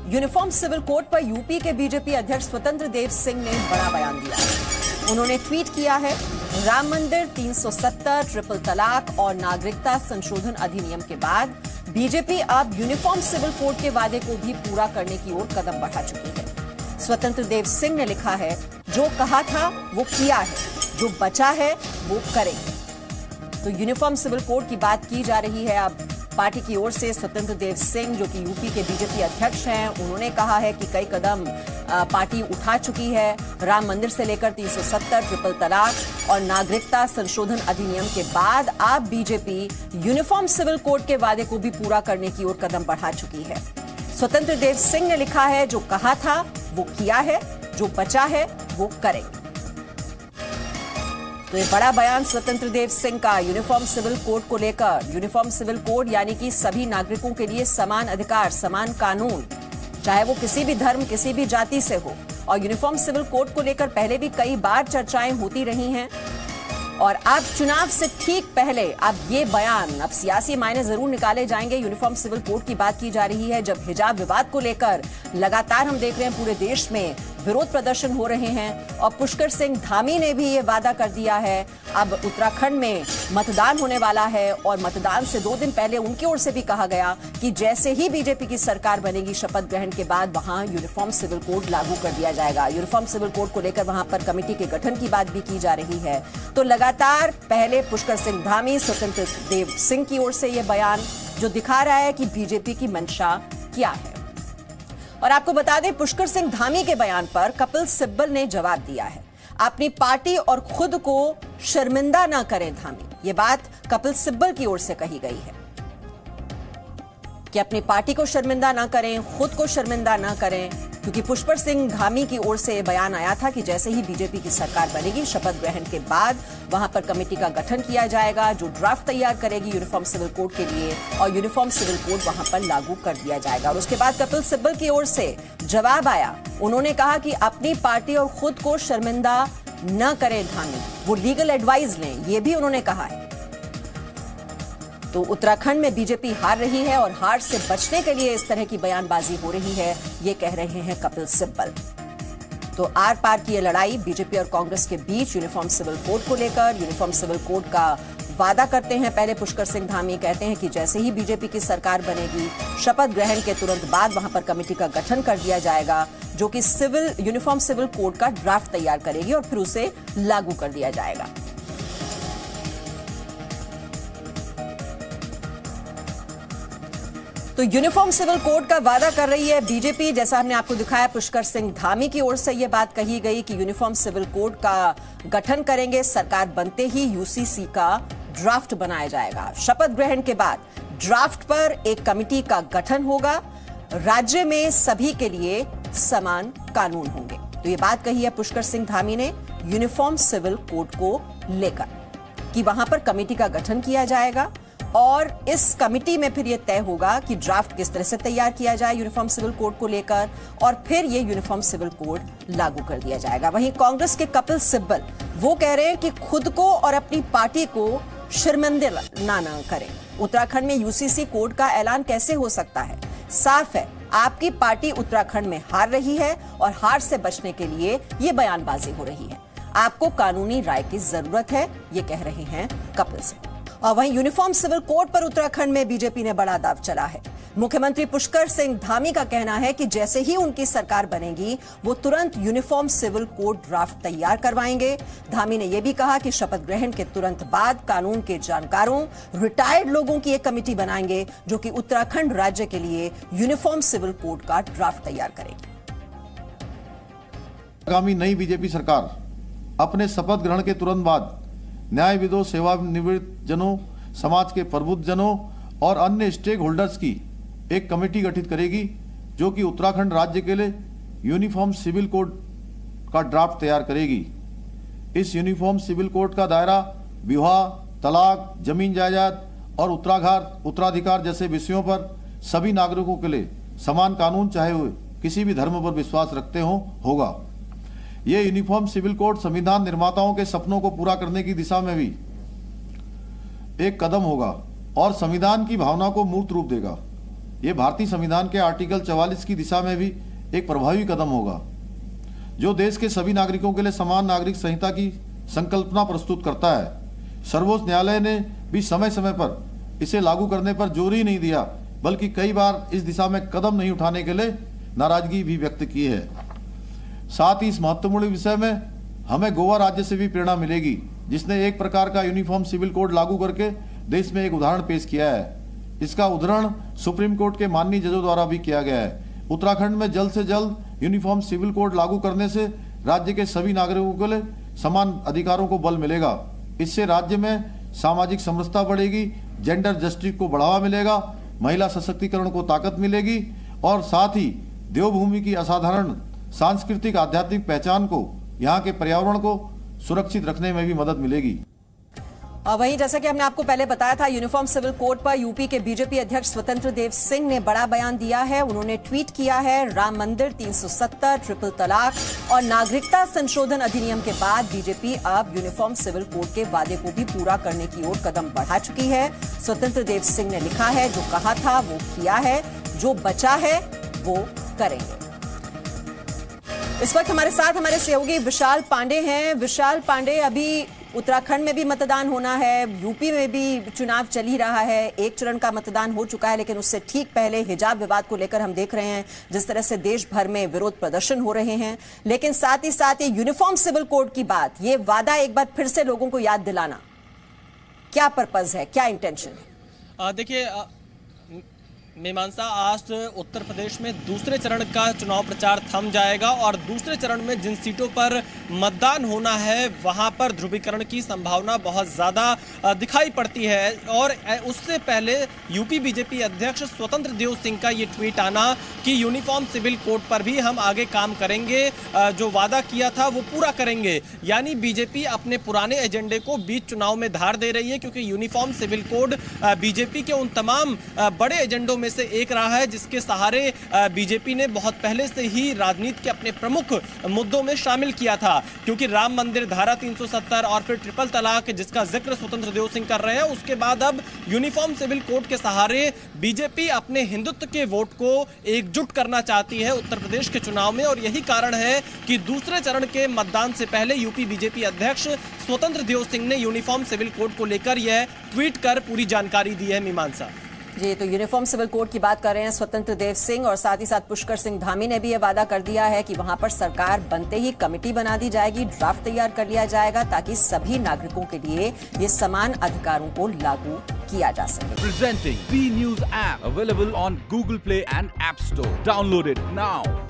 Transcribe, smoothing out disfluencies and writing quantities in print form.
Uniform civil code पर UP के BJP अध्यक्ष स्वतंत्र देव सिंह ने बड़ा बयान दिया। उन्होंने ट्वीट किया है, राम मंदिर, 370, ट्रिपल तलाक और नागरिकता संशोधन अधिनियम के बाद बीजेपी अब यूनिफॉर्म सिविल कोड के वादे को भी पूरा करने की ओर कदम बढ़ा चुकी है। स्वतंत्र देव सिंह ने लिखा है, जो कहा था वो किया है, जो बचा है वो करेंगे। तो यूनिफॉर्म सिविल कोड की बात की जा रही है। अब पार्टी की ओर से स्वतंत्र देव सिंह, जो कि यूपी के बीजेपी अध्यक्ष हैं, उन्होंने कहा है कि कई कदम पार्टी उठा चुकी है। राम मंदिर से लेकर 370, ट्रिपल तलाक और नागरिकता संशोधन अधिनियम के बाद अब बीजेपी यूनिफॉर्म सिविल कोड के वादे को भी पूरा करने की ओर कदम बढ़ा चुकी है। स्वतंत्र देव सिंह ने लिखा है, जो कहा था वो किया है, जो बचा है वो करेंगे। तो ये बड़ा बयान स्वतंत्र देव सिंह का यूनिफॉर्म सिविल कोड को लेकर। यूनिफॉर्म सिविल कोड यानी कि सभी नागरिकों के लिए समान अधिकार, समान कानून, चाहे वो किसी भी धर्म, किसी भी जाति से हो। और यूनिफॉर्म सिविल कोड को लेकर पहले भी कई बार चर्चाएं होती रही हैं। और अब चुनाव से ठीक पहले अब ये बयान, अब सियासी मायने जरूर निकाले जाएंगे। यूनिफॉर्म सिविल कोड की बात की जा रही है, जब हिजाब विवाद को लेकर लगातार हम देख रहे हैं पूरे देश में विरोध प्रदर्शन हो रहे हैं। और पुष्कर सिंह धामी ने भी ये वादा कर दिया है, अब उत्तराखंड में मतदान होने वाला है और मतदान से 2 दिन पहले उनकी ओर से भी कहा गया कि जैसे ही बीजेपी की सरकार बनेगी, शपथ ग्रहण के बाद वहां यूनिफॉर्म सिविल कोड लागू कर दिया जाएगा। यूनिफॉर्म सिविल कोड को लेकर वहां पर कमेटी के गठन की बात भी की जा रही है। तो लगातार पहले पुष्कर सिंह धामी, स्वतंत्र देव सिंह की ओर से यह बयान जो दिखा रहा है कि बीजेपी की मंशा क्या है। और आपको बता दें, पुष्कर सिंह धामी के बयान पर कपिल सिब्बल ने जवाब दिया है, अपनी पार्टी और खुद को शर्मिंदा ना करें धामी। ये बात कपिल सिब्बल की ओर से कही गई है कि अपनी पार्टी को शर्मिंदा ना करें, खुद को शर्मिंदा ना करें, क्योंकि पुष्कर सिंह धामी की ओर से बयान आया था कि जैसे ही बीजेपी की सरकार बनेगी, शपथ ग्रहण के बाद वहां पर कमेटी का गठन किया जाएगा जो ड्राफ्ट तैयार करेगी यूनिफॉर्म सिविल कोड के लिए, और यूनिफॉर्म सिविल कोड वहां पर लागू कर दिया जाएगा। और उसके बाद कपिल सिब्बल की ओर से जवाब आया। उन्होंने कहा कि अपनी पार्टी और खुद को शर्मिंदा न करें धामी, वो लीगल एडवाइस लें, ये भी उन्होंने कहा है। तो उत्तराखंड में बीजेपी हार रही है और हार से बचने के लिए इस तरह की बयानबाजी हो रही है, ये कह रहे हैं कपिल सिब्बल। तो आर पार की ये लड़ाई बीजेपी और कांग्रेस के बीच यूनिफॉर्म सिविल कोड को लेकर। यूनिफॉर्म सिविल कोड का वादा करते हैं पहले पुष्कर सिंह धामी, कहते हैं कि जैसे ही बीजेपी की सरकार बनेगी, शपथ ग्रहण के तुरंत बाद वहां पर कमेटी का गठन कर दिया जाएगा जो कि यूनिफॉर्म सिविल कोड का ड्राफ्ट तैयार करेगी और फिर उसे लागू कर दिया जाएगा। तो यूनिफॉर्म सिविल कोड का वादा कर रही है बीजेपी। जैसा हमने आपको दिखाया, पुष्कर सिंह धामी की ओर से यह बात कही गई कि यूनिफॉर्म सिविल कोड का गठन करेंगे, सरकार बनते ही यूसीसी का ड्राफ्ट बनाया जाएगा। शपथ ग्रहण के बाद ड्राफ्ट पर एक कमेटी का गठन होगा, राज्य में सभी के लिए समान कानून होंगे। तो ये बात कही है पुष्कर सिंह धामी ने यूनिफॉर्म सिविल कोड को लेकर कि वहां पर कमेटी का गठन किया जाएगा और इस कमेटी में फिर यह तय होगा कि ड्राफ्ट किस तरह से तैयार किया जाए यूनिफॉर्म सिविल कोड को लेकर, और फिर यह यूनिफॉर्म सिविल कोड लागू कर दिया जाएगा। वहीं कांग्रेस के कपिल सिब्बल वो कह रहे हैं कि खुद को और अपनी पार्टी को शर्मिंदा ना करें। उत्तराखंड में यूसीसी कोड का ऐलान कैसे हो सकता है? साफ है, आपकी पार्टी उत्तराखंड में हार रही है और हार से बचने के लिए यह बयानबाजी हो रही है। आपको कानूनी राय की जरूरत है, ये कह रहे हैं कपिल सिब्बल। और वहीं यूनिफॉर्म सिविल कोड पर उत्तराखंड में बीजेपी ने बड़ा दाव चला है। मुख्यमंत्री पुष्कर सिंह धामी का कहना है कि जैसे ही उनकी सरकार बनेगी, वो तुरंत यूनिफॉर्म सिविल कोड ड्राफ्ट तैयार करवाएंगे। धामी ने यह भी कहा कि शपथ ग्रहण के तुरंत बाद कानून के जानकारों, रिटायर्ड लोगों की एक कमेटी बनाएंगे जो कि उत्तराखंड राज्य के लिए यूनिफॉर्म सिविल कोड का ड्राफ्ट तैयार करेगी। आगामी नई बीजेपी सरकार अपने शपथ ग्रहण के तुरंत बाद न्यायविदों, सेवानिवृत्त जनों, समाज के प्रबुद्ध जनों और अन्य स्टेक होल्डर्स की एक कमेटी गठित करेगी जो कि उत्तराखंड राज्य के लिए यूनिफॉर्म सिविल कोड का ड्राफ्ट तैयार करेगी। इस यूनिफॉर्म सिविल कोड का दायरा विवाह, तलाक, जमीन जायदाद और उत्तराधिकार जैसे विषयों पर सभी नागरिकों के लिए समान कानून, चाहे वे किसी भी धर्म पर विश्वास रखते हों, होगा। ये यूनिफॉर्म सिविल कोड संविधान निर्माताओं के सपनों को पूरा करने की दिशा में भी एक कदम होगा और संविधान की भावना को मूर्त रूप देगा। ये भारतीय संविधान के आर्टिकल 44 की दिशा में भी एक प्रभावी कदम होगा, जो देश के सभी नागरिकों के लिए समान नागरिक संहिता की संकल्पना प्रस्तुत करता है। सर्वोच्च न्यायालय ने भी समय समय पर इसे लागू करने पर जोर ही नहीं दिया, बल्कि कई बार इस दिशा में कदम नहीं उठाने के लिए नाराजगी भी व्यक्त की है। साथ ही इस महत्वपूर्ण विषय में हमें गोवा राज्य से भी प्रेरणा मिलेगी, जिसने एक प्रकार का यूनिफॉर्म सिविल कोड लागू करके देश में एक उदाहरण पेश किया है। इसका उद्धरण सुप्रीम कोर्ट के माननीय जजों द्वारा भी किया गया है। उत्तराखंड में जल्द से जल्द यूनिफॉर्म सिविल कोड लागू करने से राज्य के सभी नागरिकों के लिए समान अधिकारों को बल मिलेगा। इससे राज्य में सामाजिक समरसता बढ़ेगी, जेंडर जस्टिस को बढ़ावा मिलेगा, महिला सशक्तिकरण को ताकत मिलेगी और साथ ही देवभूमि की असाधारण सांस्कृतिक आध्यात्मिक पहचान को, यहाँ के पर्यावरण को सुरक्षित रखने में भी मदद मिलेगी। और वहीं जैसा कि हमने आपको पहले बताया था, यूनिफॉर्म सिविल कोड पर यूपी के बीजेपी अध्यक्ष स्वतंत्र देव सिंह ने बड़ा बयान दिया है। उन्होंने ट्वीट किया है, राम मंदिर, 370, ट्रिपल तलाक और नागरिकता संशोधन अधिनियम के बाद बीजेपी अब यूनिफॉर्म सिविल कोड के वादे को भी पूरा करने की ओर कदम बढ़ा चुकी है। स्वतंत्र देव सिंह ने लिखा है, जो कहा था वो किया है, जो बचा है वो करेंगे। इस वक्त हमारे साथ हमारे सहयोगी विशाल पांडे हैं। विशाल पांडे, अभी उत्तराखंड में भी मतदान होना है, यूपी में भी चुनाव चल ही रहा है, एक चरण का मतदान हो चुका है, लेकिन उससे ठीक पहले हिजाब विवाद को लेकर हम देख रहे हैं जिस तरह से देश भर में विरोध प्रदर्शन हो रहे हैं। लेकिन साथ ही साथ ये यूनिफॉर्म सिविल कोड की बात, ये वादा एक बार फिर से लोगों को याद दिलाना, क्या पर्पज है, क्या इंटेंशन है? देखिए मीमांसा, आज उत्तर प्रदेश में दूसरे चरण का चुनाव प्रचार थम जाएगा और दूसरे चरण में जिन सीटों पर मतदान होना है वहां पर ध्रुवीकरण की संभावना बहुत ज़्यादा दिखाई पड़ती है। और उससे पहले यूपी बीजेपी अध्यक्ष स्वतंत्र देव सिंह का ये ट्वीट आना कि यूनिफॉर्म सिविल कोड पर भी हम आगे काम करेंगे, जो वादा किया था वो पूरा करेंगे। यानी बीजेपी अपने पुराने एजेंडे को बीच चुनाव में धार दे रही है, क्योंकि यूनिफॉर्म सिविल कोड बीजेपी के उन तमाम बड़े एजेंडों से एक रहा है जिसके सहारे बीजेपी ने बहुत पहले से ही राजनीति के अपने प्रमुख मुद्दों में शामिल किया था। क्योंकि राम मंदिर, धारा 370 और फिर ट्रिपल तलाक जिसका जिक्र स्वतंत्र देव सिंह कर रहे हैं, उसके बाद अब यूनिफॉर्म सिविल कोड के सहारे बीजेपी अपने हिंदुत्व के वोट को एकजुट करना चाहती है उत्तर प्रदेश के चुनाव में। और यही कारण है कि दूसरे चरण के मतदान से पहले यूपी बीजेपी अध्यक्ष स्वतंत्र देव सिंह ने यूनिफॉर्म सिविल कोड को लेकर यह ट्वीट कर पूरी जानकारी दी है। मीमांसा जी, तो यूनिफॉर्म सिविल कोड की बात कर रहे हैं स्वतंत्र देव सिंह, और साथ ही साथ पुष्कर सिंह धामी ने भी यह वादा कर दिया है कि वहां पर सरकार बनते ही कमेटी बना दी जाएगी, ड्राफ्ट तैयार कर लिया जाएगा ताकि सभी नागरिकों के लिए ये समान अधिकारों को लागू किया जा सके। Presenting B news app available on Google Play and App Store. Download it now.